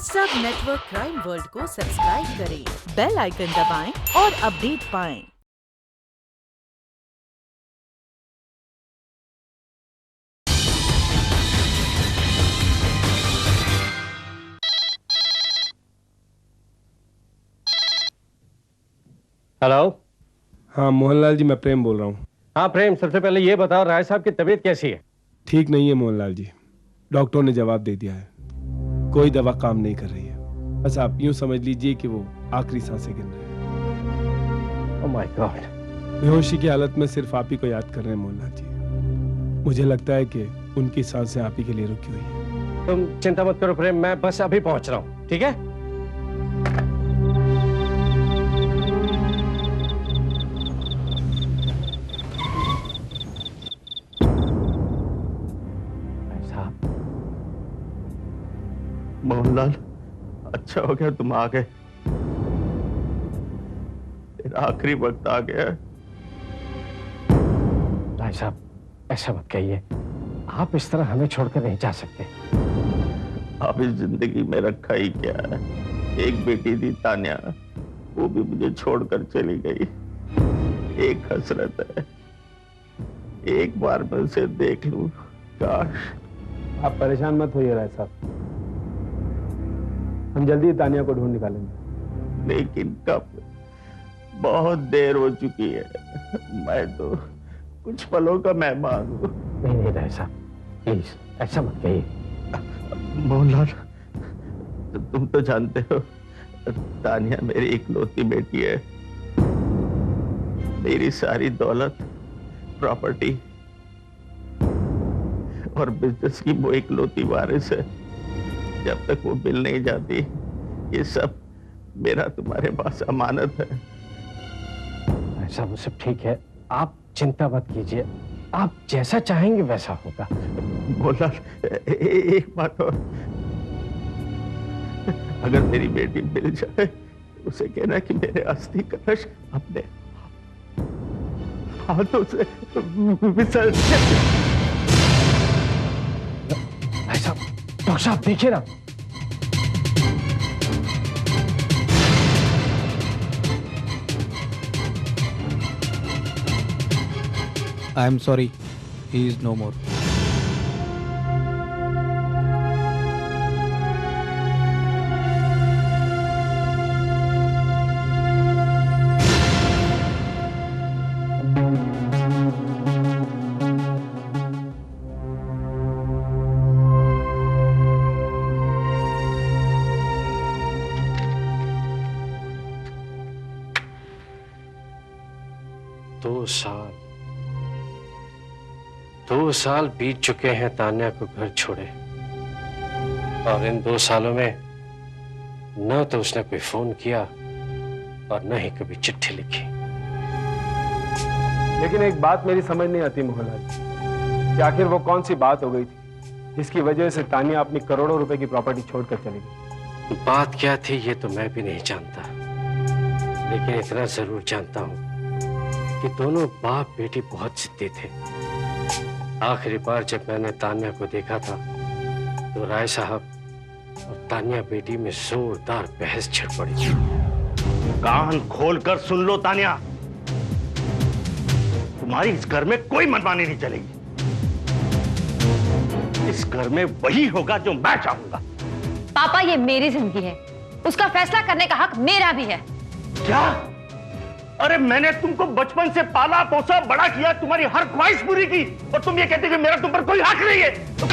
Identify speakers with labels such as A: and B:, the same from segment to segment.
A: सब network crime world को subscribe करें, बेल आइकन दबाएं और अपडेट पाएं।
B: हेलो।
C: हाँ मोहनलाल जी, मैं प्रेम बोल रहा हूँ।
B: हाँ प्रेम, सबसे पहले ये बताओ राय साहब की तबीयत कैसी है? ठीक
C: नहीं है मोहनलाल जी, डॉक्टर ने जवाब दे दिया है, कोई दवा काम नहीं कर रही है। बस आप यूं समझ लीजिए कि वो आखिरी सांसें गिन रहे हैं।
B: Oh my God.
C: बेहोशी की हालत में सिर्फ आप ही को याद कर रहे हैं मोहनलाल जी। मुझे लगता है कि उनकी सांसें आप ही के लिए रुकी हुई हैं।
B: तुम चिंता मत करो प्रेम, मैं बस अभी पहुंच रहा हूँ, ठीक है?
D: मोहनलाल, अच्छा हो गया तुम आ गए। तेरा आखिरी वक्त आ गया है।
B: भाई साहब, ऐसा मत कहिए, आप इस तरह हमें छोड़कर नहीं जा सकते।
D: आप इस जिंदगी में रखा ही क्या है? एक बेटी थी तान्या, वो भी मुझे छोड़कर चली गई। एक हसरत है, एक बार मैं उसे देख लूं, काश।
C: आप परेशान मत होइए राय साहब, हम जल्दी तानिया को ढूंढ निकालेंगे।
D: लेकिन कब? बहुत देर हो चुकी है। मैं तो कुछ पलों का मेहमान हूँ।
B: नहीं राय साहब, प्लीज ऐसा मत कहिए।
D: मोहनलाल, तुम तो जानते हो तानिया मेरी इकलौती बेटी है। मेरी सारी दौलत, प्रॉपर्टी और बिजनेस की वो इकलौती वारिस है। जब तक वो मिल नहीं जाती, ये सब मेरा तुम्हारे पास अमानत है।
B: ऐसा वो सब ठीक है, आप चिंता मत कीजिए, आप जैसा चाहेंगे वैसा होगा।
D: बोला एक बात और, अगर मेरी बेटी मिल जाए उसे कहना कि मेरे अस्थि कलश अपने हाथों से विसर्जन।
B: ऐसा डॉक्टर साहब देखिए ना।
E: I am sorry, he is no more.
B: दो साल बीत चुके हैं तान्या को घर छोड़े, और इन 2 सालों में न तो उसने कोई फोन किया और न ही कभी चिट्ठी लिखी।
C: लेकिन एक बात मेरी समझ नहीं आती मोहनलाल, कि आखिर वो कौन सी बात हो गई थी जिसकी वजह से तानिया अपनी करोड़ों रुपए की प्रॉपर्टी छोड़कर चली गई।
B: बात क्या थी ये तो मैं भी नहीं जानता, लेकिन इतना जरूर जानता हूं कि दोनों बाप बेटी बहुत जिद्दी थे। आखिरी बार जब मैंने तान्या को देखा था तो राय साहब और तान्या बेटी में जोरदार बहस छिड़ पड़ी।
D: कान खोलकर सुन लो तान्या, तुम्हारी इस घर में कोई मनमानी नहीं चलेगी। इस घर में वही होगा जो मैं चाहूंगा।
F: पापा, ये मेरी जिंदगी है, उसका फैसला करने का हक मेरा भी है।
D: क्या? अरे मैंने तुमको बचपन से पाला पोसा बड़ा किया, तुम्हारी हर ख्वाहिश पूरी की, और तुम ये कहते कि मेरा तुम पर कोई हक नहीं है। तो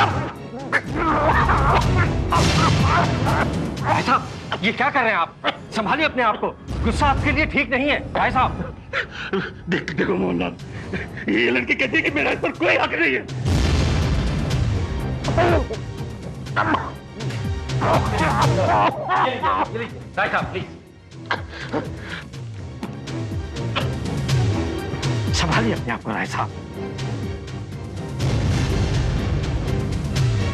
B: भाई साहब, ये क्या कर रहे हैं आप? संभालिए अपने आप को, गुस्सा आपके लिए ठीक नहीं है। भाई साहब
D: देखो मोहनलाल, ये लड़की कहती है कि मेरा इस पर कोई हक नहीं है।
B: भाई साहब प्लीज संभालिए अपने आप को। राय साहब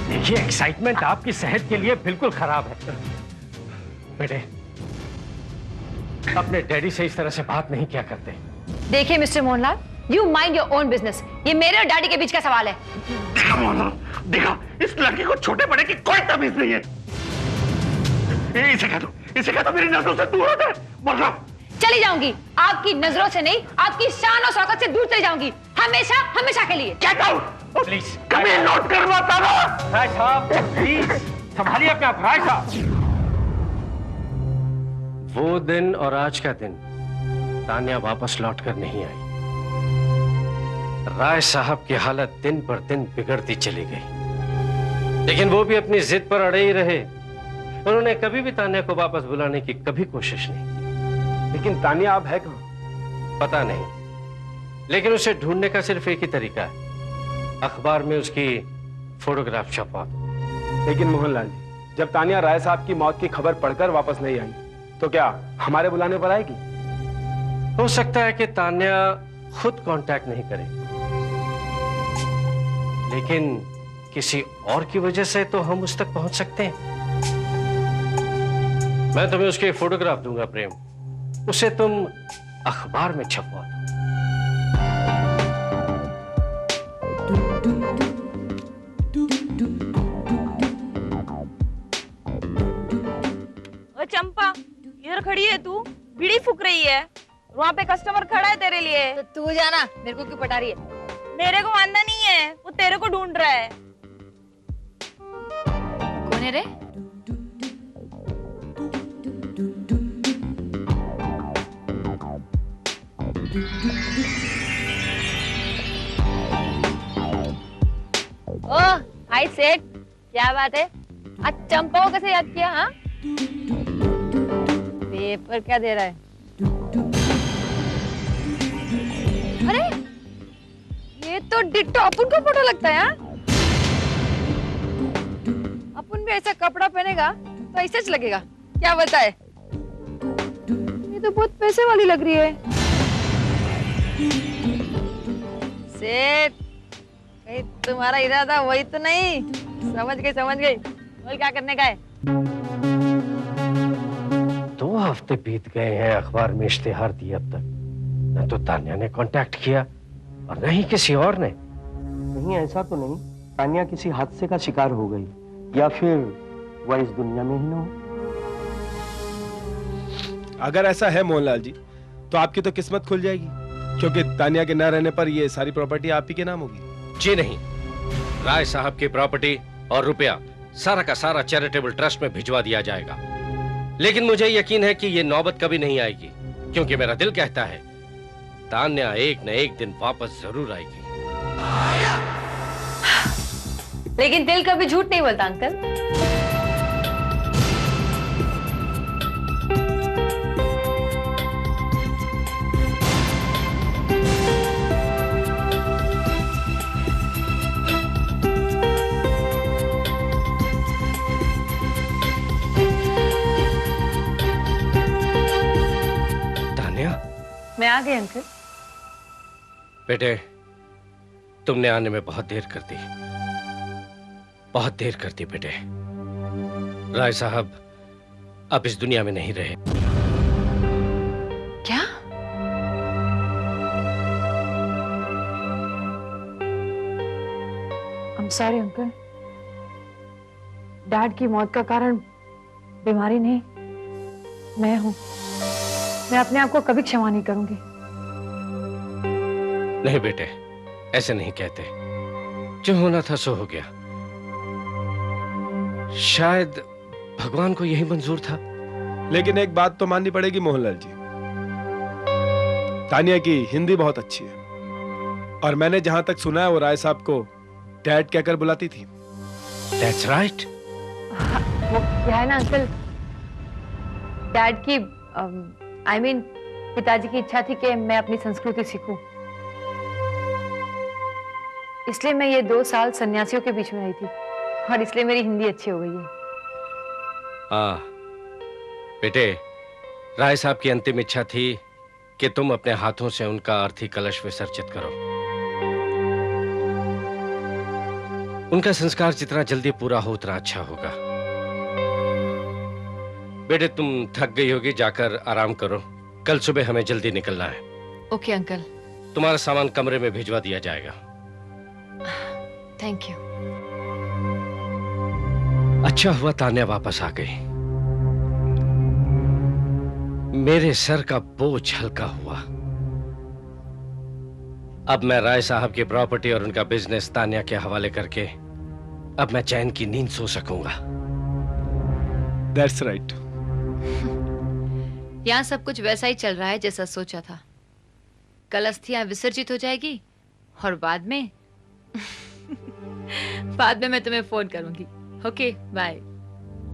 B: देखिए, एक्साइटमेंट आपकी सेहत के लिए बिल्कुल खराब है। बेटे, अपने डैडी से इस तरह से बात नहीं किया करते।
F: देखिए mister Mohanlal, you mind your own business, ये मेरे और डैडी के बीच का सवाल है।
D: देखा मोहनलाल, देखा, इस लड़की को छोटे बड़े की कोई तमीज नहीं है। इसे कह दो मेरी नजरों से दूर हो जाए, मर रहा।
F: चली जाऊंगी, आपकी नजरों से नहीं, आपकी शान और शौकत से दूर चली जाऊंगी, हमेशा हमेशा के लिए।
D: Get out please. कभी नोट करवाता ना।
B: राय साहब प्लीज संभालिए अपना आप। राय साहब, वो दिन और आज का दिन तान्या वापस लौट कर नहीं आई। राय साहब की हालत दिन पर दिन बिगड़ती चली गई, लेकिन वो भी अपनी जिद पर अड़े ही रहे। उन्होंने कभी भी तान्या को वापस बुलाने की कभी कोशिश नहीं की।
C: लेकिन तान्या अब है कहाँ?
B: पता नहीं, लेकिन उसे ढूंढने का सिर्फ एक ही तरीका है, अखबार में उसकी फोटोग्राफ छपवा दो।
C: लेकिन मोहनलाल जी, जब तान्या राय साहब की मौत की खबर पढ़कर वापस नहीं आई तो क्या हमारे बुलाने पर आएगी?
B: हो सकता है कि तान्या खुद कांटेक्ट नहीं करे, लेकिन किसी और की वजह से तो हम उस तक पहुंच सकते हैं। मैं तुम्हें उसके फोटोग्राफ दूंगा प्रेम, उसे तुम अखबार में छपवा दो।
G: चंपा, इधर खड़ी है तू, बीड़ी फूक रही है, वहाँ पे कस्टमर खड़ा है तेरे लिए।
F: तो तू जाना, मेरे को क्यों पटा रही है?
G: मेरे को मानना नहीं है, वो तेरे को ढूंढ रहा है।
F: कौन है रे? ओह, हाय सेठ, क्या बात है? आज चंपा को कैसे याद किया? हाँ, पेपर क्या दे रहा है? अरे, ये तो डिट्टो अपुन का फोटो लगता है। हाँ, अपुन भी ऐसा कपड़ा पहनेगा तो ऐसे ज लगेगा, क्या बताए? ये तो बहुत पैसे वाली लग रही है। सेठ, कहीं तुम्हारा इरादा वही तो नहीं? समझ गई। बोल क्या करने का है?
B: 2 हफ्ते बीत गए हैं अखबार में इश्तेहार दिए, अब तक न तो तान्या ने कांटेक्ट किया और न ही किसी और ने।
H: नहीं, ऐसा तो नहीं तान्या किसी हादसे का शिकार हो गई, या फिर वह इस दुनिया में ही ना हो।
C: अगर ऐसा है मोहनलाल जी, तो आपकी तो किस्मत खुल जाएगी, क्योंकि तान्या के न रहने पर ये सारी प्रॉपर्टी आप ही के नाम होगी।
B: जी नहीं, राय साहब की प्रॉपर्टी और रुपया सारा का सारा चैरिटेबल ट्रस्ट में भिजवा दिया जाएगा। लेकिन मुझे यकीन है कि ये नौबत कभी नहीं आएगी, क्योंकि मेरा दिल कहता है तान्या एक न एक दिन वापस जरूर आएगी।
F: लेकिन दिल कभी झूठ नहीं बोलता अंकल। मैं आ गई अंकल।
B: बेटे, तुमने आने में बहुत देर कर दी, बहुत देर कर दी बेटे। राय साहब अब इस दुनिया में नहीं रहे।
F: क्या? I'm sorry uncle. डैड की मौत का कारण बीमारी नहीं, मैं हूं। मैं अपने आप को कभी क्षमा नहीं करूंगी।
B: नहीं बेटे, ऐसे नहीं कहते। जो होना था सो हो गया। शायद भगवान को यही मंजूर था।
C: लेकिन एक बात तो माननी पड़ेगी मोहनलाल जी, तान्या की हिंदी बहुत अच्छी है, और मैंने जहां तक सुना है वो राय साहब को डैड कहकर बुलाती थी।
B: That's right।
F: वो क्या है ना अंकल, डैड की I mean, पिताजी की इच्छा थी कि मैं अपनी संस्कृति सीखूं। इसलिए मैं ये 2 साल सन्यासियों के बीच में रही थी, और इसलिए मेरी हिंदी अच्छी हो गई है।
B: बेटे, राय साहब की अंतिम इच्छा थी कि तुम अपने हाथों से उनका अर्थी कलश विसर्जित करो। उनका संस्कार जितना जल्दी पूरा हो उतना अच्छा होगा। बेटे, तुम थक गई होगी, जाकर आराम करो। कल सुबह हमें जल्दी निकलना है।
F: Okay uncle.
B: तुम्हारा सामान कमरे में भिजवा दिया जाएगा।
F: Thank you.
B: अच्छा हुआ तान्या वापस आ गई। मेरे सर का बोझ हल्का हुआ। अब मैं राय साहब की प्रॉपर्टी और उनका बिजनेस तान्या के हवाले करके अब मैं चैन की नींद सो सकूंगा।
C: That's right.
F: यहाँ सब कुछ वैसा ही चल रहा है जैसा सोचा था। कल अस्थियां विसर्जित हो जाएगी और बाद में मैं तुम्हें फोन करूंगी। Okay bye.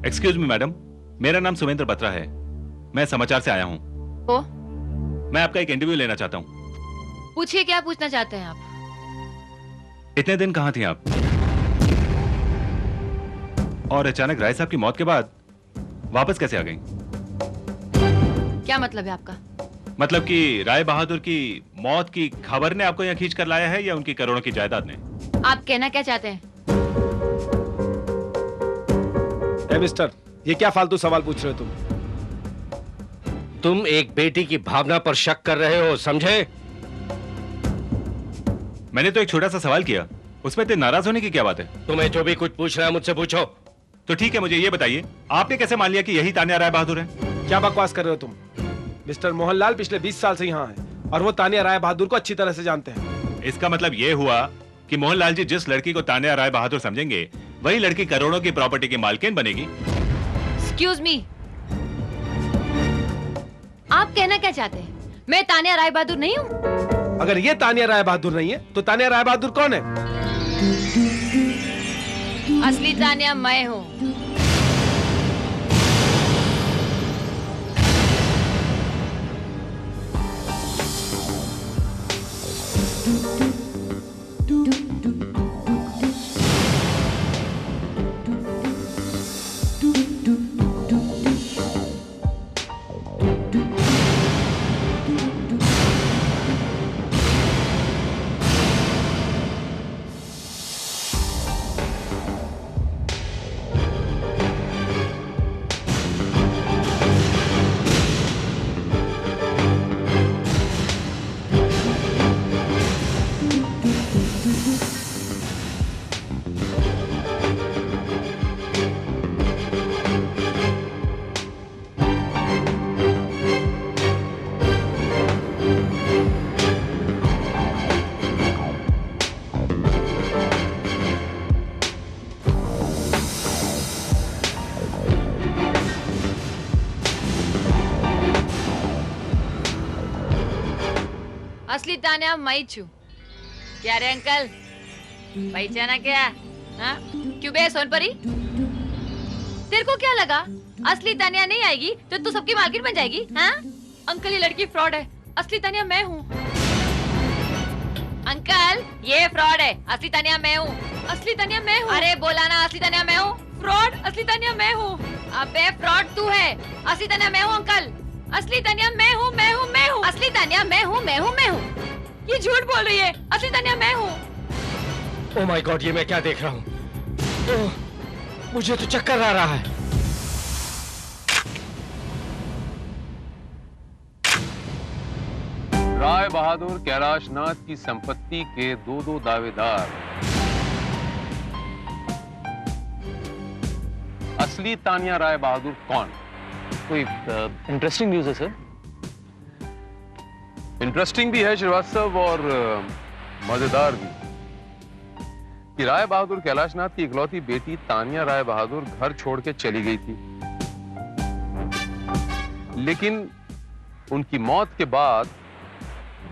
I: Excuse me madam, मेरा नाम सुमेंद्र बत्रा है। मैं समाचार से आया हूँ।
F: ओ?
I: मैं आपका एक इंटरव्यू लेना चाहता हूँ।
F: पूछिए, क्या पूछना चाहते हैं आप?
I: इतने दिन कहाँ थी आप? और अचानक राय साहब की मौत के बाद वापस कैसे आ गई?
F: क्या मतलब है आपका?
I: मतलब कि राय बहादुर की मौत की खबर ने आपको यहाँ खींच कर लाया है या उनकी करोड़ों की जायदाद ने?
F: आप कहना क्या चाहते हैं?
C: मिस्टर, ये क्या फालतू सवाल पूछ रहे हो
B: तुम एक बेटी की भावना पर शक कर रहे हो, समझे?
I: मैंने तो एक छोटा सा सवाल किया, उसमें इतने नाराज होने की क्या बात है?
B: तुम्हें जो भी कुछ पूछना है मुझसे पूछो।
I: तो ठीक है, मुझे ये बताइए, आपने कैसे मान लिया कि यही तान्या राय बहादुर है?
C: क्या बकवास कर रहे हो तुम? मिस्टर मोहनलाल पिछले 20 साल से यहाँ हैं और वो तान्या राय बहादुर को अच्छी तरह से जानते हैं।
I: इसका मतलब ये हुआ कि मोहनलाल जी जिस लड़की को तान्या राय बहादुर समझेंगे वही लड़की करोड़ों की प्रॉपर्टी की मालकिन बनेगी।
F: एक्सक्यूज मी, आप कहना क्या चाहते हैं? मैं तान्या राय बहादुर नहीं हूँ?
C: अगर ये तान्या राय बहादुर नहीं है तो तान्या राय बहादुर कौन है?
F: असली तान्या मैं हूँ। असली तान्या मैं छू। क्या रे अंकल, पहचाना क्या? हाँ? क्यों बे सोनपरी, तेरे को क्या लगा असली तान्या नहीं आएगी तो तू सबकी मालकिन बन जाएगी? हाँ? अंकल ये लड़की फ्रॉड है, असली तान्या मैं हूँ। अंकल ये फ्रॉड है, असली तान्या मैं हूँ। असली तान्या मैं हूँ। अरे बोला ना असली तान्या मैं हूँ। फ्रॉड, असली तान्या मैं हूँ। अबे फ्रॉड तू है, असली तान्या मैं हूँ अंकल। असली तान्या मैं हूँ, मैं हूँ, मैं हूँ। असली तान्या मैं हूँ, मैं हूँ, मैं हूँ। ये झूठ बोल रही है, असली तान्या मैं हूँ।
B: ओह माय गॉड, ये मैं क्या देख रहा हूँ? ओह, मुझे तो चक्कर आ रहा है।
J: राय बहादुर कैलाशनाथ की संपत्ति के दो दावेदार। असली तान्या राय बहादुर कौन?
H: कोई इंटरेस्टिंग न्यूज़ है सर?
J: इंटरेस्टिंग भी है श्रीवास्तव और मजेदार भी कि राय बहादुर कैलाशनाथ की इकलौती बेटी तान्या राय बहादुर घर छोड़ के चली गई थी, लेकिन उनकी मौत के बाद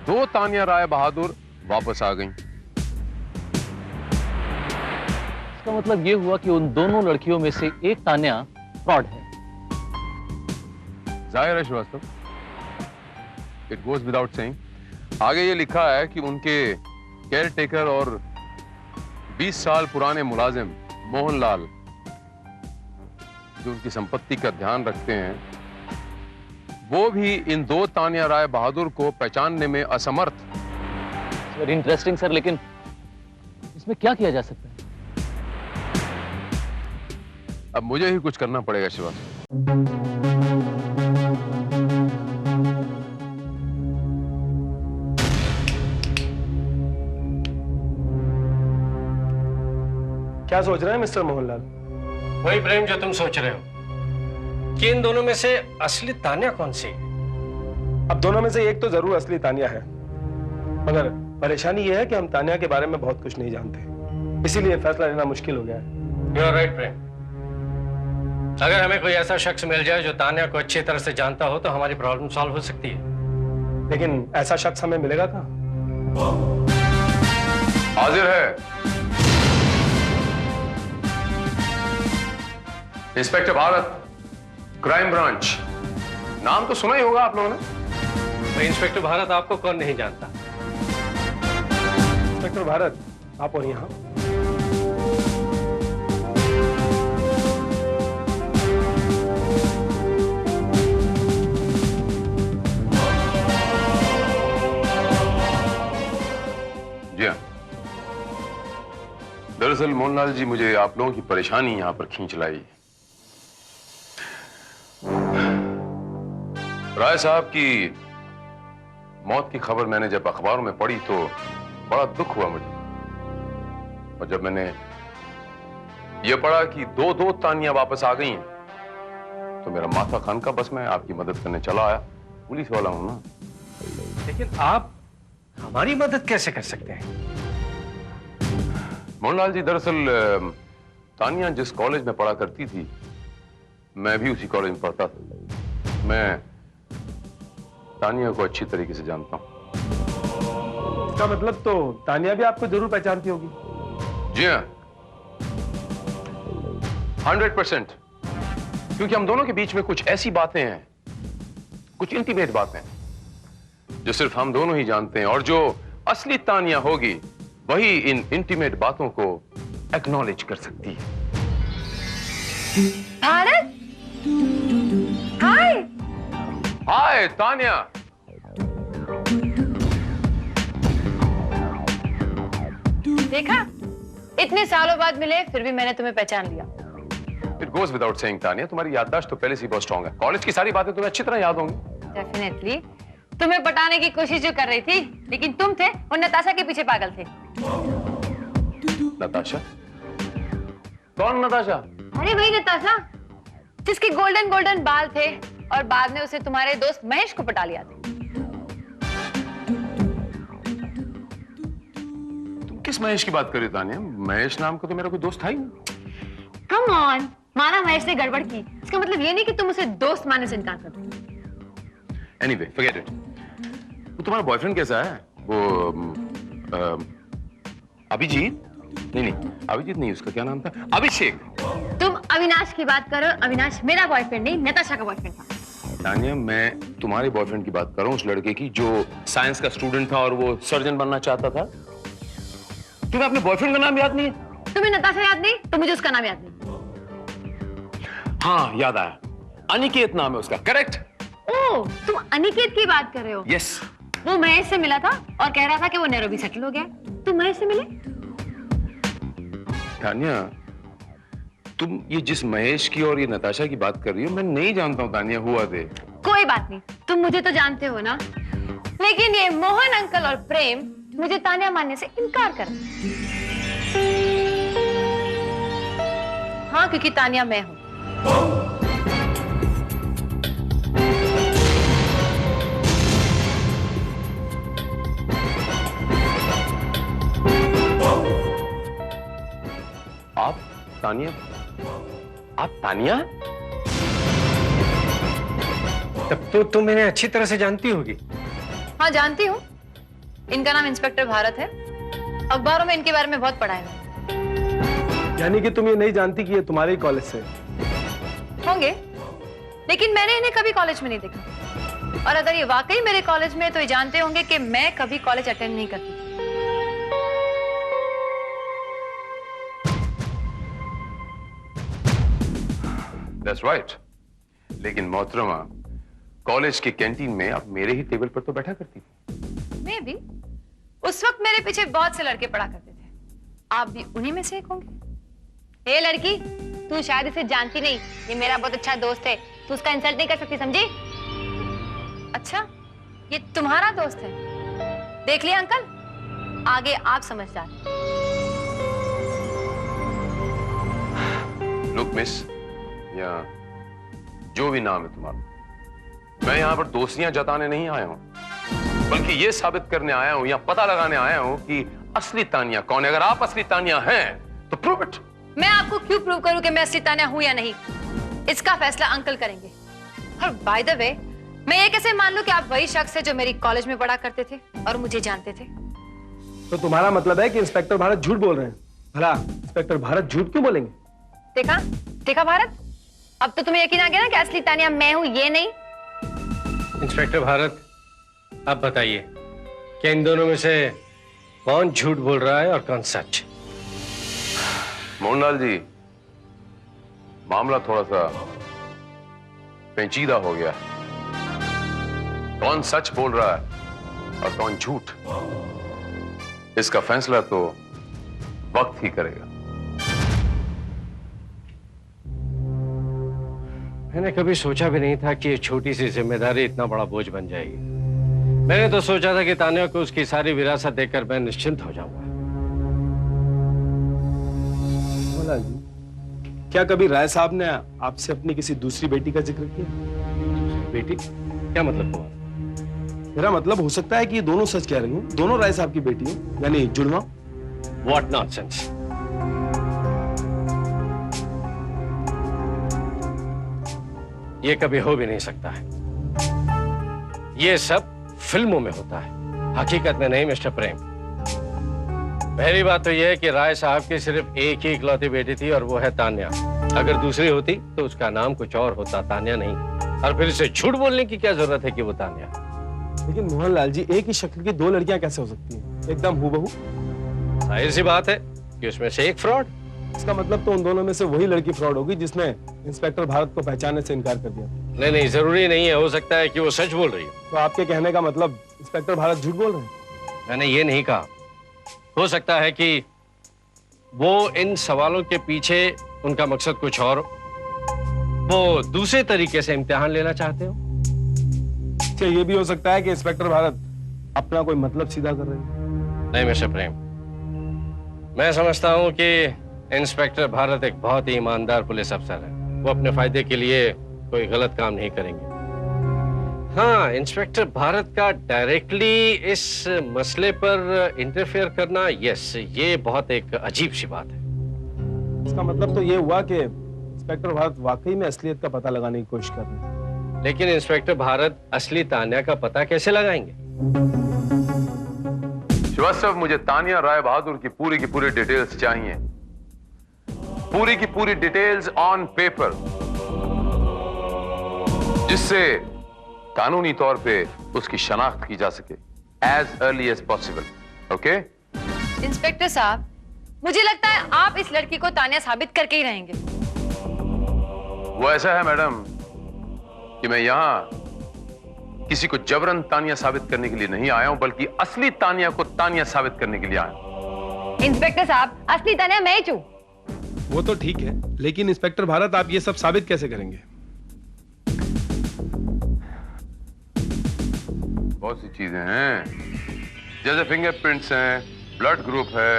J: दो तान्या राय बहादुर वापस आ गईं।
H: इसका मतलब ये हुआ कि उन दोनों लड़कियों में से एक तान्या फ्रॉड है।
J: जाहिर है Srivastava, it goes without saying. आगे ये लिखा है कि उनके केयर टेकर और 20 साल पुराने मुलाजिम मोहनलाल, जो उनकी संपत्ति का ध्यान रखते हैं, वो भी इन दो तान्या राय बहादुर को पहचानने में असमर्थ।
H: वेरी इंटरेस्टिंग सर, लेकिन इसमें क्या किया जा सकता है?
J: अब मुझे ही कुछ करना पड़ेगा श्रीवास्तव।
C: क्या सोच रहे हैं मिस्टर मोहनलाल?
B: वही प्रेम जो तुम सोच रहे हो कि इन दोनों में से असली तान्या कौन सी?
C: अब दोनों में से एक तो जरूर असली तानिया है, मगर परेशानी यह है कि हम तानिया के बारे में बहुत कुछ नहीं जानते, इसीलिए फैसला लेना मुश्किल हो गया है।
B: यू आर राइट प्रेम। अगर हमें कोई ऐसा शख्स मिल जाए जो तानिया को अच्छी तरह से जानता हो तो हमारी प्रॉब्लम सॉल्व हो सकती है।
C: लेकिन ऐसा शख्स हमें मिलेगा कहाँ?
J: हाजिर है इंस्पेक्टर भारत, क्राइम ब्रांच। नाम तो सुना ही होगा आप लोगों ने।
B: तो इंस्पेक्टर भारत आपको कौन नहीं जानता?
C: इंस्पेक्टर भारत, आप और यहाँ
J: जी हाँ। दरअसल मोहनलाल जी, मुझे आप लोगों की परेशानी यहां पर खींच लाई। राय साहब की मौत की खबर मैंने जब अखबारों में पढ़ी तो बड़ा दुख हुआ मुझे, और जब मैंने यह पढ़ा कि दो तानियां वापस आ गई हैं तो मेरा माथा खान का, बस मैं आपकी मदद करने चला आया। पुलिस वाला हूं ना।
B: लेकिन आप हमारी मदद कैसे कर सकते हैं?
J: मोहनलाल जी, दरअसल तानिया जिस कॉलेज में पढ़ा करती थी, मैं भी उसी कॉलेज में पढ़ता था। मैं तानिया को अच्छी तरीके से जानता हूं।
C: इसका मतलब तो तानिया भी आपको जरूर पहचानती होगी।
J: जी हाँ, 100%। क्योंकि हम दोनों के बीच में कुछ ऐसी बातें हैं, कुछ इंटीमेट बातें जो सिर्फ हम दोनों ही जानते हैं, और जो असली तानिया होगी वही इन इंटीमेट बातों को एक्नॉलेज कर सकती है।
F: भारत, हाय।
J: हाय तानिया।
F: देखा, इतने सालों बाद मिले फिर भी मैंने तुम्हें पहचान लिया।
J: It goes without saying Tania, तुम्हारी याददाश्त तो पहले से ही बहुत स्ट्रांग है। कॉलेज की सारी बातें तुम्हें अच्छी तरह याद होंगी।
F: डेफिनेटली। तुम्हें पटाने की कोशिश जो कर रही थी, लेकिन तुम थे और नताशा के पीछे पागल थे।
J: नताशा? कौन नताशा?
F: अरे वही नताशा जिसके गोल्डन गोल्डन बाल थे और बाद में उसे तुम्हारे दोस्त महेश को पटा लिया था।
J: तुम किस महेश की बात कर रही हो तानिया? महेश नाम का तो मेरा कोई दोस्त था ही नहीं।
F: कम ऑन, माना महेश ने गड़बड़ की, इसका मतलब ये नहीं कि तुम उसे दोस्त मानने से इनकार कर दो।
J: Anyway, forget it. वो तुम्हारा बॉयफ्रेंड कैसा है? वो अभिजीत? नहीं, अभिजीत नहीं, उसका क्या नाम था? अभिषेक।
F: तुम अविनाश की बात करो। अविनाश मेरा बॉयफ्रेंड नहीं, नताशा का बॉयफ्रेंड था।
J: तानिया, मैं तुम्हारे बॉयफ्रेंड की बात कर रहा हूँ, उस लड़के की जो साइंस का स्टूडेंट था और वो सर्जन बनना चाहता था। तुम्हें अपने बॉयफ्रेंड का नाम याद नहीं है?
F: तुम्हें नताशा याद नहीं तो मुझे उसका नाम याद नहीं।
J: हाँ, याद आया, अनिकेत नाम है उसका। करेक्ट।
F: ओह, तुम अनिकेत की बात कर रहे हो?
J: यस।
F: वो महेश से मिला था और कह रहा था कि वो नैरोबी सेटल हो गया। तुम महेश से मिले?
J: तानिया, तुम ये जिस महेश की और ये नताशा की बात कर रही हो, मैं नहीं जानता हूँ तानिया, हुआ दे।
F: कोई बात नहीं, तुम मुझे तो जानते हो ना। लेकिन ये मोहन अंकल और प्रेम मुझे तानिया मानने से इनकार कर। हाँ, क्योंकि तानिया मैं हूं।
J: आप तानिया? आप तानिया?
B: तब तो तुम इन्हें अच्छी तरह से जानती होगी।
F: हाँ, जानती हूँ। इनका नाम इंस्पेक्टर भारत है। अखबारों में इनके बारे में बहुत पढ़ा है मैंने।
C: यानी कि तुम ये नहीं जानती कि ये तुम्हारे ही कॉलेज से
F: होंगे, लेकिन मैंने इन्हें कभी कॉलेज में नहीं देखा। और अगर ये वाकई मेरे कॉलेज में, तो ये जानते होंगे कि मैं कभी कॉलेज अटेंड नहीं करती।
J: That's right. लेकिन मोहतरमा, कॉलेज के कैंटीन में आप मेरे ही टेबल पर तो बैठा करती थी।
F: मैं भी। उस वक्त मेरे पीछे बहुत से लड़के पढ़ा करते थे। आप भी उन्हीं में से एक होंगे। हे लड़की, तू शायद इसे जानती नहीं। ये मेरा बहुत अच्छा दोस्त है, तू उसका इंसल्ट नहीं कर सकती, समझी? अच्छा, ये तुम्हारा दोस्त है? देख लिया अंकल, आगे आप समझदार।
J: लुक मिस, या जो भी नाम है तुम्हारा, मैं यहाँ पर दोस्तियां जताने नहीं आया हूँ, बल्कि ये साबित करने आया हूँ या पता लगाने आया हूँ कि असली तानिया कौन है। अगर आप असली तानिया हैं तो प्रूव इट।
F: मैं आपको क्यों प्रूव करूं कि मैं असली तानिया हूं या नहीं? इसका फैसला अंकल करेंगे। और बाय द वे, मैं ये कैसे मान लूं कि आप वही शख्स है जो मेरी कॉलेज में पढ़ा करते थे और मुझे जानते थे?
C: तो तुम्हारा मतलब है कि इंस्पेक्टर भारत झूठ बोल रहे हैं? भला इंस्पेक्टर भारत झूठ क्यों बोलेंगे?
F: देखा देखा भारत, अब तो तुम्हें यकीन आ गया ना कि असली तानिया मैं हूं, ये नहीं।
B: इंस्पेक्टर भारत, आप बताइए कि इन दोनों में से कौन झूठ बोल रहा है और कौन सच?
J: मोहनलाल जी, मामला थोड़ा सा पेचीदा हो गया। कौन सच बोल रहा है और कौन झूठ, इसका फैसला तो वक्त ही करेगा।
B: मैंने कभी सोचा भी नहीं था कि ये छोटी सी जिम्मेदारी इतना बड़ा बोझ बन जाएगी। मैंने तो सोचा था कि तानिया को उसकी सारी विरासत देकर मैं निश्चिंत हो जाऊंगा।
C: मोहनलाल जी, क्या कभी राय साहब ने आपसे अपनी किसी दूसरी बेटी का जिक्र किया?
B: बेटी? क्या मतलब हुआ?
C: मेरा मतलब हो सकता है कि ये दोनों सच कह रही हैं, दोनों राय साहब की बेटी हो, यानी जुड़वा।
B: What nonsense! ये कभी हो भी नहीं सकता है। ये सब फिल्मों में होता है, हकीकत में नहीं मिस्टर प्रेम। पहली बात तो यह है कि राय साहब की सिर्फ एक ही इकलौती बेटी थी और वो है तान्या। अगर दूसरी होती तो उसका नाम कुछ और होता, तान्या नहीं। और फिर इसे झूठ बोलने की क्या जरूरत है कि वो तान्या?
C: लेकिन मोहनलाल जी, एक ही शक्ल की दो लड़कियां कैसे हो सकती हैं? एकदम हूबहू।
B: जाहिर सी बात है कि उसमें से एक फ्रॉड।
C: इसका मतलब तो उन दोनों में से वही लड़की फ्रॉड होगी जिसने इंस्पेक्टर भारत को पहचानने से इनकार कर दिया।
B: नहीं नहीं, जरूरी नहीं है, हो सकता है कि वो सच बोल रही है।
C: तो आपके कहने का मतलब इंस्पेक्टर भारत झूठ बोल रहे हैं?
B: मैंने ये नहीं कहा। हो सकता है कि वो इन सवालों के पीछे उनका मकसद कुछ और, वो दूसरे तरीके से इम्तिहान लेना चाहते हो।
C: अच्छा, ये भी हो सकता है कि इंस्पेक्टर भारत अपना कोई मतलब सीधा कर रहे हैं।
B: नहीं मिस्टर प्रेम, मैं समझता हूं कि इंस्पेक्टर भारत एक बहुत ही ईमानदार पुलिस अफसर है। वो अपने फायदे के लिए कोई गलत काम नहीं करेंगे। हाँ, इंस्पेक्टर भारत का डायरेक्टली इस मसले पर इंटरफेयर करना, यस, ये बहुत एक अजीब सी बात है।
C: इसका मतलब तो ये हुआ कि इंस्पेक्टर भारत वाकई में असलियत का पता लगाने की कोशिश कर रहे हैं।
B: लेकिन इंस्पेक्टर भारत असली तान्या का पता कैसे लगाएंगे?
J: श्रीवास्तव, मुझे तानिया राय बहादुर की पूरी डिटेल्स चाहिए। पूरी की पूरी डिटेल्स ऑन पेपर, जिससे कानूनी तौर पे उसकी शनाख्त की जा सके as early as possible. Okay
F: inspector साहब, मुझे लगता है आप इस लड़की को तानिया साबित करके ही रहेंगे।
J: वो ऐसा है मैडम कि मैं यहां किसी को जबरन तानिया साबित करने के लिए नहीं आया हूं, बल्कि असली तानिया को तानिया साबित करने के लिए आया हूं।
F: इंस्पेक्टर साहब, असली तानिया मैं ही हूं।
C: वो तो ठीक है, लेकिन इंस्पेक्टर भारत आप ये सब साबित कैसे करेंगे?
J: बहुत सी चीजें हैं, जैसे फिंगरप्रिंट्स हैं, ब्लड ग्रुप है,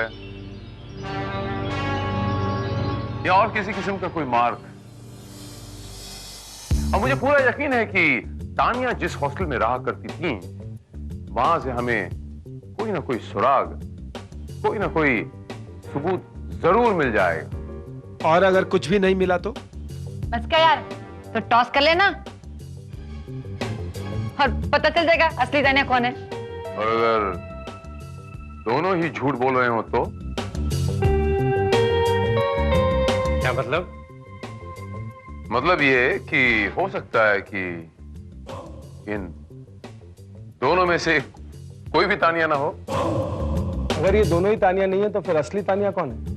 J: या और किसी किस्म का कोई मार्क। और मुझे पूरा यकीन है कि तानिया जिस हॉस्टल में रहा करती थी, वहां से हमें कोई ना कोई सुराग, कोई ना कोई सबूत जरूर मिल जाएगा।
C: और अगर कुछ भी नहीं मिला तो?
F: बस क्या यार, तो टॉस कर लेना और पता चल जाएगा असली तानिया कौन है।
J: और अगर दोनों ही झूठ बोल रहे हो तो?
B: क्या मतलब?
J: मतलब ये कि हो सकता है कि इन दोनों में से कोई भी तानिया ना हो।
C: अगर ये दोनों ही तानिया नहीं है तो फिर असली तानिया कौन है?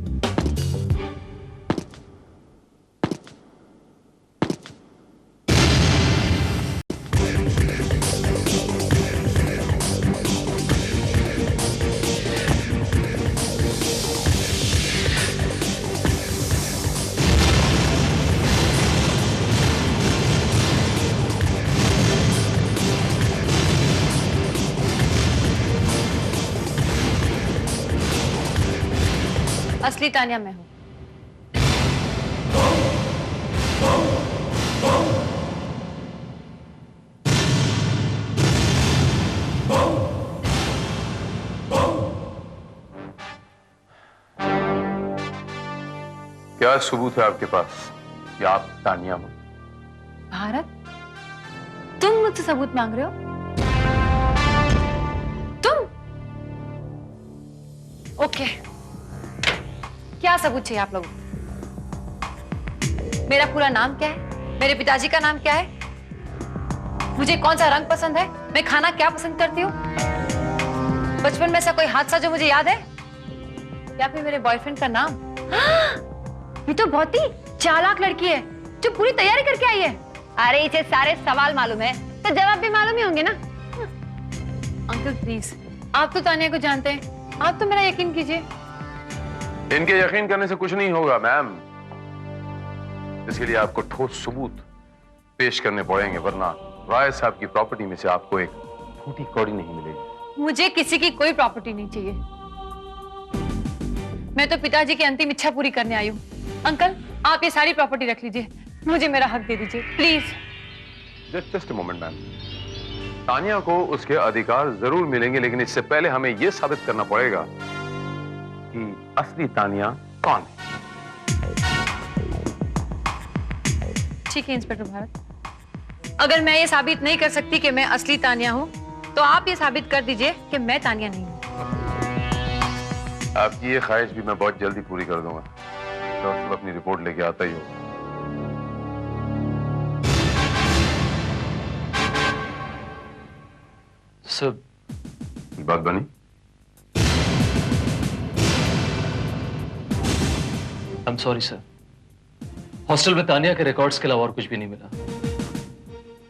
F: असली तानिया मैं हूं।
J: क्या सबूत है आपके पास कि आप तानिया हो?
F: भारत, तुम मुझसे सबूत मांग रहे हो? तुम? ओके, क्या सबूत चाहिए आप लोगों को? मेरा पूरा नाम क्या है? मेरे पिताजी का नाम क्या है? मुझे कौन सा रंग पसंद है? मैं खाना क्या पसंद करती हूँ? बचपन में ऐसा कोई हादसा जो मुझे याद है? या फिर मेरे बॉयफ्रेंड का नाम? ये तो बहुत ही चालाक लड़की है जो पूरी तैयारी करके आई है। अरे इसे सारे सवाल मालूम है तो जवाब भी मालूम ही होंगे ना। अंकल प्लीज, आप तो तानिया को जानते हैं, आप तो मेरा यकीन कीजिए।
J: इनके यकीन करने से कुछ नहीं होगा मैम, इसके लिए आपको ठोस सबूत पेश करने पड़ेंगे, वरना राय साहब की प्रॉपर्टी में से आपको एक फूटी कौड़ी नहीं मिलेगी।
F: मुझे किसी की कोई प्रॉपर्टी नहीं चाहिए, मैं तो पिताजी की अंतिम इच्छा पूरी करने आई हूँ। अंकल, आप ये सारी प्रॉपर्टी रख लीजिए, मुझे मेरा हक दे दीजिए please.
J: Just a moment ma'am, Tania को उसके अधिकार जरूर मिलेंगे, लेकिन इससे पहले हमें यह साबित करना पड़ेगा कि असली तानिया कौन है।
F: ठीक है इंस्पेक्टर भारत, अगर मैं ये साबित नहीं कर सकती कि मैं असली तानिया हूँ, तो आप ये साबित कर दीजिए कि मैं तानिया नहीं हूँ।
J: आपकी ये ख्वाहिश भी मैं बहुत जल्दी पूरी कर दूंगा, डॉक्टर अपनी रिपोर्ट लेके आता ही होगा।
B: सर,
J: बात बनी?
B: I am sorry sir, hostel में तानिया के रिकॉर्ड्स के अलावा और कुछ भी नहीं मिला,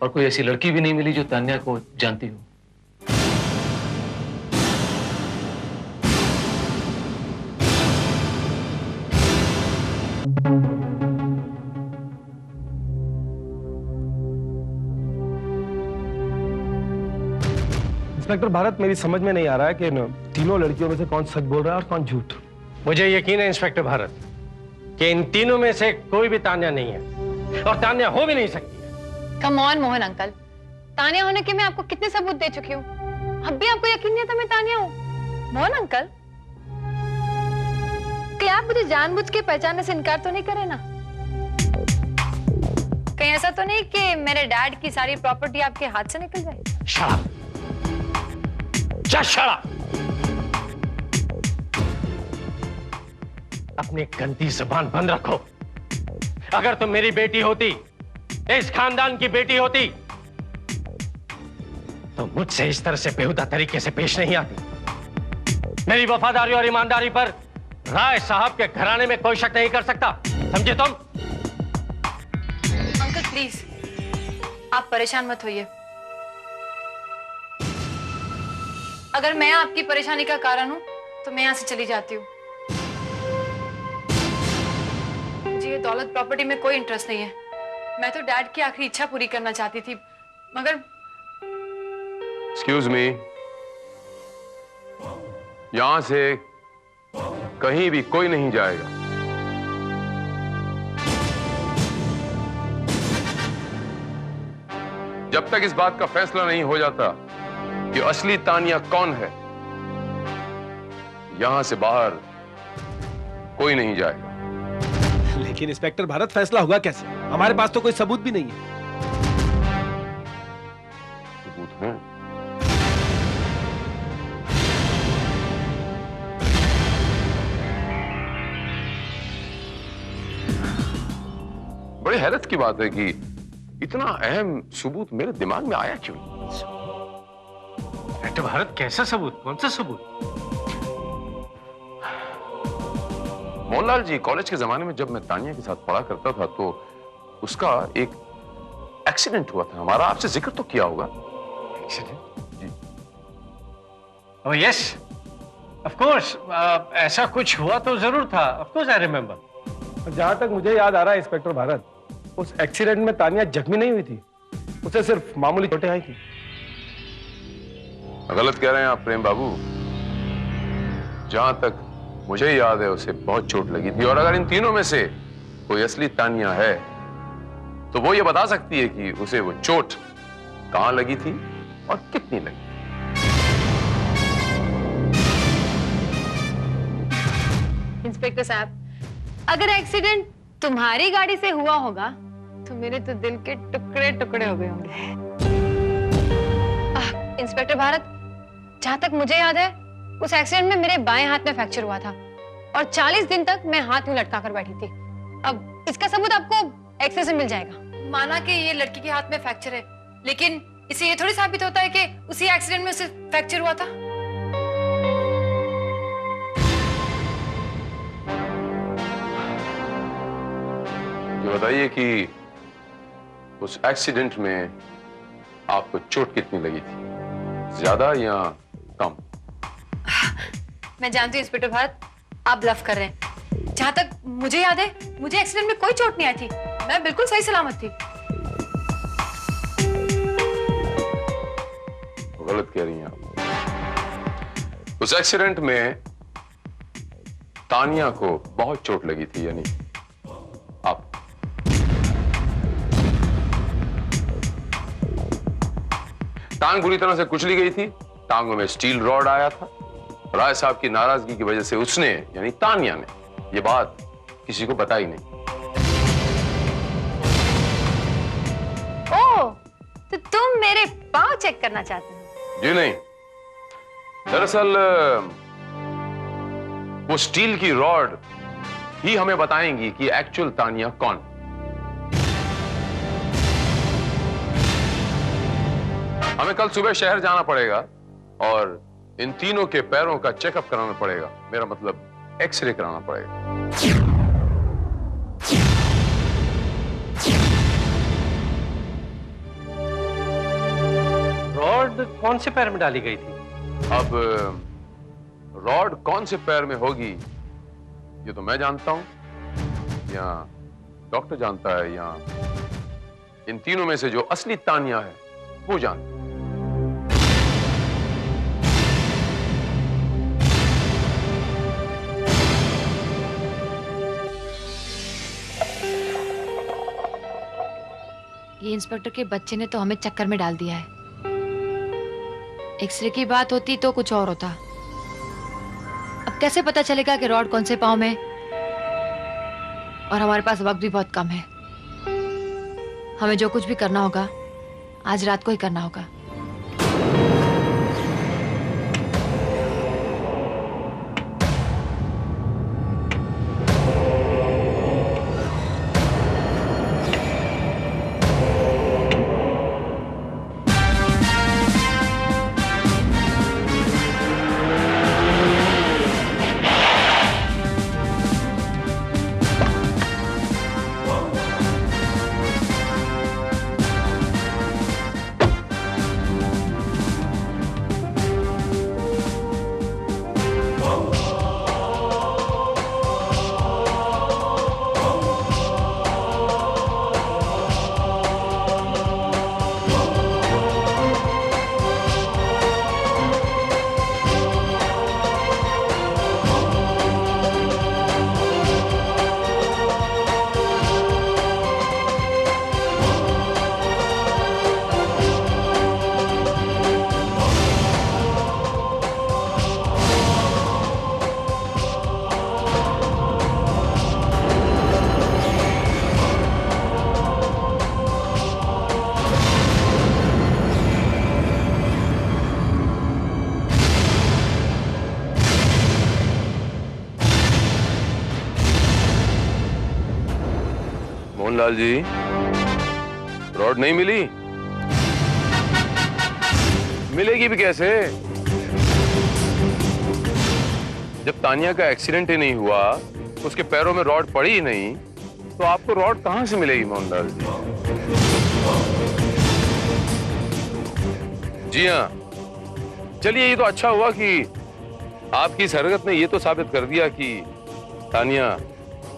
B: और कोई ऐसी लड़की भी नहीं मिली जो तानिया को जानती हो।
C: इंस्पेक्टर भारत, मेरी समझ में नहीं आ रहा है कि तीनों लड़कियों में से कौन सच बोल रहा है और कौन झूठ।
B: मुझे यकीन है इंस्पेक्टर भारत कि इन तीनों में से कोई भी तानिया नहीं है, और तानिया हो भी नहीं सकती है।
F: Come on Mohan uncle, Tania होने के मैं आपको कितने सबूत दे चुकी हूँ, अब भी आपको यकीन नहीं आता मैं तानिया हूँ? मोहन अंकल, क्या आप मुझे जानबूझ के पहचानने से इनकार तो नहीं करे ना? कहीं ऐसा तो नहीं कि मेरे डैड की सारी प्रॉपर्टी आपके हाथ से निकल जाए?
B: Shut up! Just shut up! अपनी गंदी जुबान बंद रखो। अगर तुम मेरी बेटी होती, इस खानदान की बेटी होती, तो मुझसे इस तरह से बेहुदा तरीके से पेश नहीं आती। मेरी वफादारी और ईमानदारी पर राय साहब के घराने में कोई शक नहीं कर सकता, समझे तुम?
F: अंकल प्लीज, आप परेशान मत होइए। अगर मैं आपकी परेशानी का कारण हूं, तो मैं यहां से चली जाती हूँ। मुझे ये दौलत प्रॉपर्टी में कोई इंटरेस्ट नहीं है। मैं तो डैड की आखिरी इच्छा पूरी करना चाहती थी, मगर
J: एक्सक्यूज मी, यहां से कहीं भी कोई नहीं जाएगा। जब तक इस बात का फैसला नहीं हो जाता कि असली तानिया कौन है, यहां से बाहर कोई नहीं जाएगा।
C: लेकिन इंस्पेक्टर भारत, फैसला होगा कैसे? हमारे पास तो कोई सबूत भी नहीं है।
J: सबूत है? बड़ी हैरत की बात है कि इतना अहम सबूत मेरे दिमाग में आया क्यों?
B: इंस्पेक्टर भारत, कैसा सबूत? कौन सा सबूत?
J: मोहनलाल जी, कॉलेज के जमाने में जब मैं तानिया के साथ पढ़ा करता था तो उसका एक एक्सीडेंट हुआ था हमारा, आपसे जिक्र तो किया होगा।
B: एक्सीडेंट? जी। ओह यस, ऑफ कोर्स, ऐसा कुछ हुआ तो जरूर था। Of course I remember.
C: जहां तक मुझे याद आ रहा है इंस्पेक्टर भारत, उस एक्सीडेंट में तानिया जख्मी नहीं हुई थी, उसे सिर्फ मामूली चोटें आई थी।
J: गलत कह रहे हैं आप प्रेम बाबू। जहां तक मुझे याद है उसे बहुत चोट लगी थी, और अगर इन तीनों में से कोई असली तानिया है तो वो ये बता सकती है कि उसे वो चोट कहां लगी थी और कितनी लगी।
F: इंस्पेक्टर साहब, अगर एक्सीडेंट तुम्हारी गाड़ी से हुआ होगा तो मेरे तो दिल के टुकड़े टुकड़े हो गए होंगे। इंस्पेक्टर भारत, जहां तक मुझे याद है उस एक्सीडेंट में मेरे बाएं हाथ में फ्रैक्चर हुआ था और 40 दिन तक मैं हाथ यूं लटका कर बैठी थी। अब इसका सबूत आपको एक्सरे से मिल जाएगा। माना कि ये लड़की के हाथ में फ्रैक्चर है, लेकिन इसे ये थोड़ी साबित होता है कि उसी एक्सीडेंट में उसे फ्रैक्चर हुआ था।
J: ये बताइए कि उस एक्सीडेंट में आपको चोट कितनी लगी थी, ज्यादा या कम?
F: मैं जानती हूँ इंस्पेक्टर भारत, आप ब्लफ कर रहे हैं। जहां तक मुझे याद है मुझे एक्सीडेंट में कोई चोट नहीं आई थी, मैं बिल्कुल सही सलामत थी।
J: गलत कह रही हैं आप। उस एक्सीडेंट में तानिया को बहुत चोट लगी थी, यानी आप। टांग बुरी तरह से कुचली गई थी, टांगों में स्टील रॉड आया था। राय साहब की नाराजगी की वजह से उसने यानी तानिया ने ये बात किसी को बताई नहीं।
F: ओह, तो तुम मेरे पाँव चेक करना चाहते हो?
J: जी नहीं, दरअसल वो स्टील की रॉड ही हमें बताएंगी कि एक्चुअल तानिया कौन। हमें कल सुबह शहर जाना पड़ेगा और इन तीनों के पैरों का चेकअप कराना पड़ेगा, मेरा मतलब एक्सरे कराना पड़ेगा।
B: रॉड कौन से पैर में डाली गई थी?
J: अब रॉड कौन से पैर में होगी ये तो मैं जानता हूं, या डॉक्टर जानता है, या इन तीनों में से जो असली तानिया है वो जानता है।
F: ये इंस्पेक्टर के बच्चे ने तो हमें चक्कर में डाल दिया है। एक्सरे की बात होती तो कुछ और होता। अब कैसे पता चलेगा कि रॉड कौन से पांव में? और हमारे पास वक्त भी बहुत कम है। हमें जो कुछ भी करना होगा आज रात को ही करना होगा।
J: मोहनलाल जी, रॉड नहीं मिली? मिलेगी भी कैसे? जब तानिया का एक्सीडेंट ही नहीं हुआ, उसके पैरों में रॉड पड़ी ही नहीं, तो आपको रॉड कहां से मिलेगी मोहनलाल जी? जी हाँ, चलिए ये तो अच्छा हुआ कि आपकी इस हरकत ने ये तो साबित कर दिया कि तानिया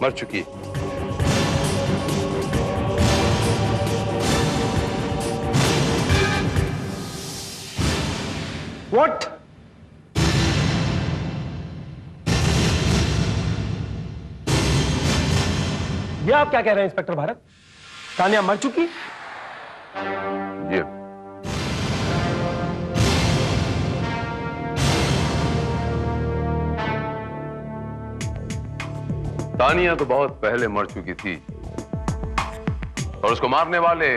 J: मर चुकी।
H: What? ये आप क्या कह रहे हैं इंस्पेक्टर भारत? तानिया मर चुकी?
J: जी। तानिया तो बहुत पहले मर चुकी थी और उसको मारने वाले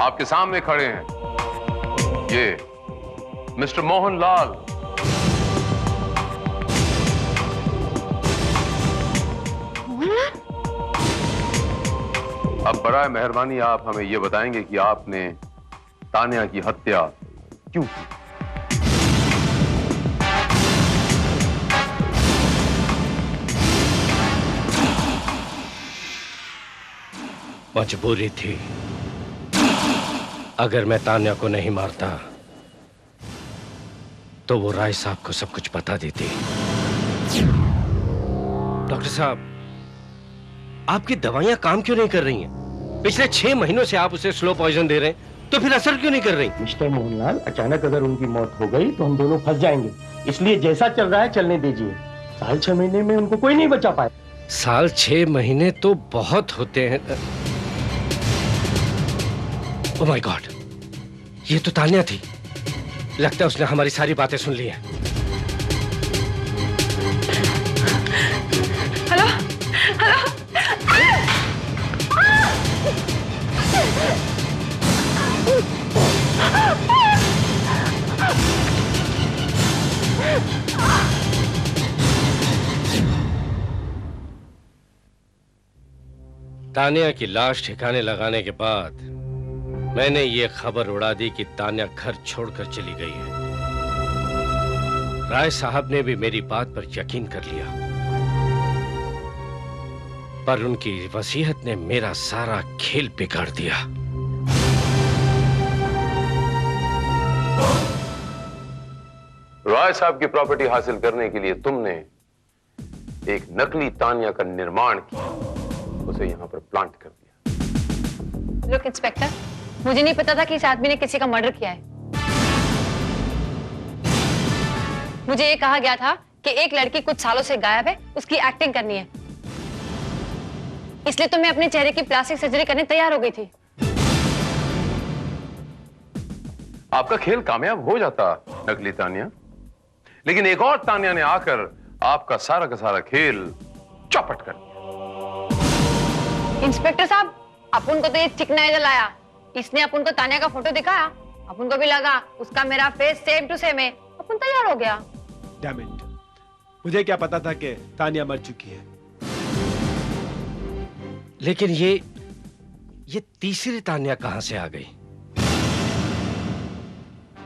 J: आपके सामने खड़े हैं, ये मिस्टर मोहनलाल। अब बराए मेहरबानी आप हमें यह बताएंगे कि आपने तानिया की हत्या क्यों की?
B: मजबूरी थी। अगर मैं तान्या को नहीं मारता तो वो राय साहब को सब कुछ बता देती। डॉक्टर साहब, आपकी दवाइयां काम क्यों नहीं कर रही हैं? पिछले 6 महीनों से आप उसे स्लो पॉइजन दे रहे हैं, तो फिर असर क्यों नहीं कर रही?
H: मिस्टर मोहनलाल, अचानक अगर उनकी मौत हो गई तो हम दोनों फंस जाएंगे, इसलिए जैसा चल रहा है चलने दीजिए। साल 6 महीने में उनको कोई नहीं बचा पाए।
B: साल 6 महीने तो बहुत होते हैं। ओह माय गॉड, ये तो तान्या थी। लगता है उसने हमारी सारी बातें सुन ली हैं।
F: Hello hello.
B: तान्या की लाश ठिकाने लगाने के बाद मैंने ये खबर उड़ा दी कि तान्या घर छोड़कर चली गई है। राय साहब ने भी मेरी बात पर यकीन कर लिया, पर उनकी वसीयत ने मेरा सारा खेल बिगाड़ दिया।
J: राय साहब की प्रॉपर्टी हासिल करने के लिए तुमने एक नकली तानिया का निर्माण किया, उसे यहां पर प्लांट कर दिया।
F: लुक इंस्पेक्टर, मुझे नहीं पता था कि इस आदमी ने किसी का मर्डर किया है। मुझे ये कहा गया था कि एक लड़की कुछ सालों से गायब है, उसकी एक्टिंग करनी है, इसलिए तो मैं अपने चेहरे की प्लास्टिक सर्जरी करने तैयार हो गई थी।
J: आपका खेल कामयाब हो जाता नकली तानिया, लेकिन एक और तानिया ने आकर आपका सारा का सारा खेल चौपट कर दिया।
F: इंस्पेक्टर साहब, अपन को तो ये चिकना इधर लाया, इसने अपन को तानिया का फोटो दिखाया, अपन को भी लगा उसका मेरा फेस सेम टू सेम है, अपन तैयार हो गया।
C: डैम इट, मुझे क्या पता था कि तानिया मर चुकी है।
B: लेकिन ये तीसरी तान्या कहां से आ गई?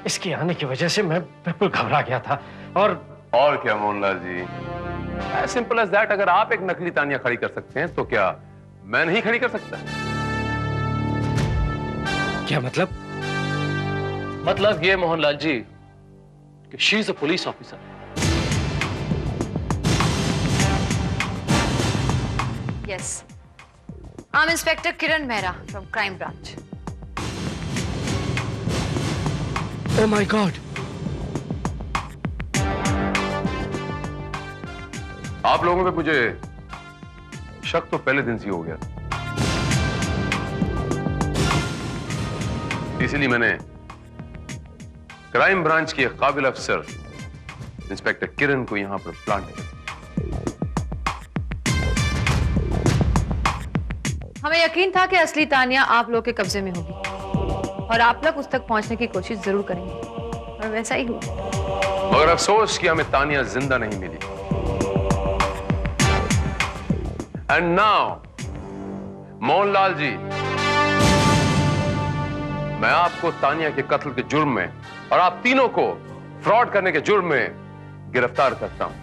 B: इसके आने की वजह से मैं बिल्कुल घबरा गया था। और
J: क्या Mohanlal ji, as simple as that, अगर आप एक नकली तानिया खड़ी कर सकते हैं तो क्या मैं नहीं खड़ी कर सकता?
B: क्या मतलब?
K: मतलब ये मोहनलाल जी कि she is a police officer.
F: Yes, I am inspector Kiran Mehra from crime branch.
B: Oh my God,
J: आप लोगों पे मुझे शक तो पहले दिन से हो गया, इसीलिए मैंने क्राइम ब्रांच की एक काबिल अफसर इंस्पेक्टर किरण को यहां पर प्लांट किया।
F: हमें यकीन था कि असली तानिया आप लोग के कब्जे में होगी और आप लोग उस तक पहुंचने की कोशिश जरूर करेंगे, और वैसा ही हुआ।
J: मगर अफसोस कि हमें तानिया जिंदा नहीं मिली। एंड नाउ मोहनलाल जी, मैं आपको तानिया के कत्ल के जुर्म में और आप तीनों को फ्रॉड करने के जुर्म में गिरफ्तार करता हूं।